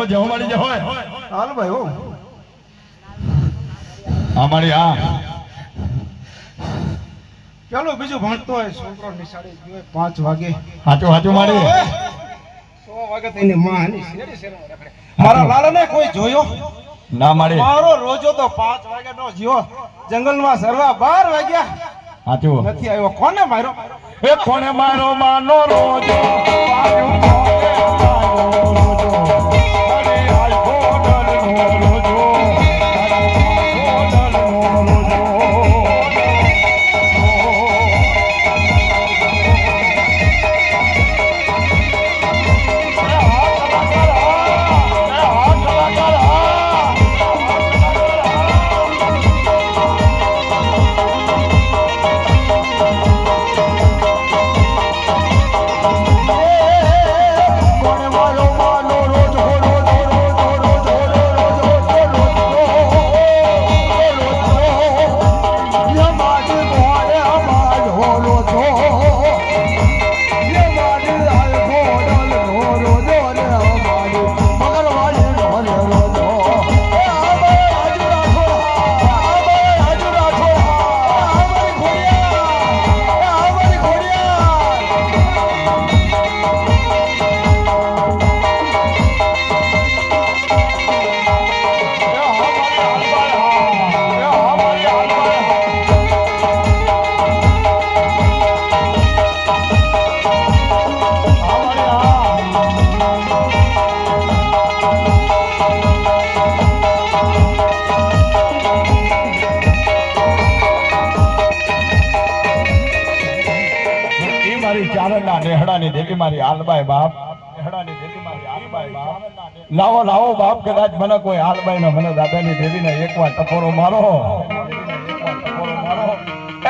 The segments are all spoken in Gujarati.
જે અમારી જે હોય હાલ ભાઈ હો અમારી આ ચાલો બીજું ભણતો હોય છોકરો નિશાળે ગયો 5 વાગે હાચું હાચું મારી 100 વાગે તેની માં ની શેરી શેરમાં રખડે મારા લાલાને કોઈ જોયો ના મારી મારો રોજો તો 5 વાગે નો જીવો જંગલમાં સરવા 12 વાગ્યા હાચું નથી આવ્યો કોને માર્યો એ કોને મારો માનો રોજો પાયું કોને મારો રોજો અરે આય ગોડલ નો રોજો ગોડલ નો રોજો નેહડાની દેવી મારી હાલબાઈ બાપ નેહડાની દેવી મારી હાલબાઈ બાપ લાવો લાવો બાપ કદાચ મને કોઈ હાલબાઈ નો મને દાદાની દેવીને એકવાર ટપોરો મારો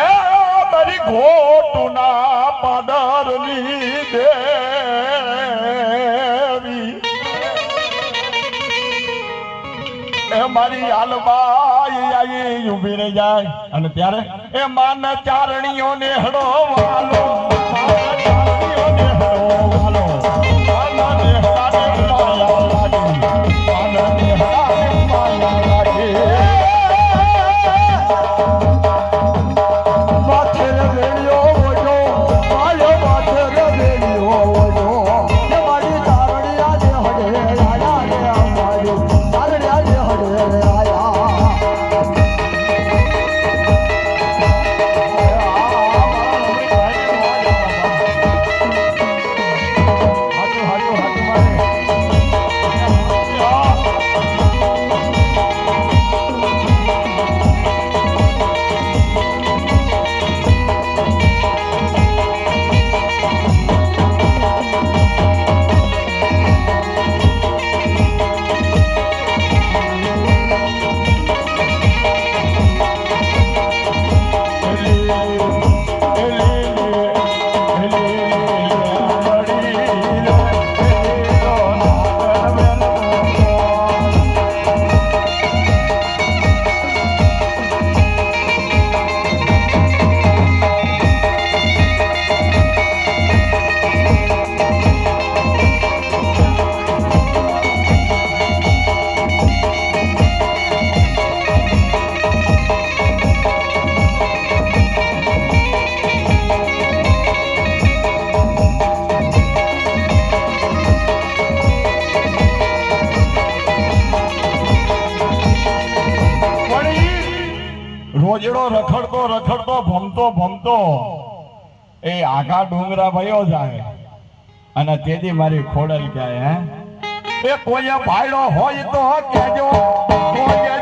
એ મારી ઘોટુના પાદરની દેવી એ મારી હાલબાઈ આવી ઊભી રહી જાય અને ત્યારે એ માન ચારણીઓ નેહડો વાલો રોજડો રખડતો રખડતો ભમતો એ આખા ડુંગરા ભયો જાય અને તેથી મારી ખોડલ કહે હે એ કોઈ ભાઈડો હોય તો કેજો કોઈ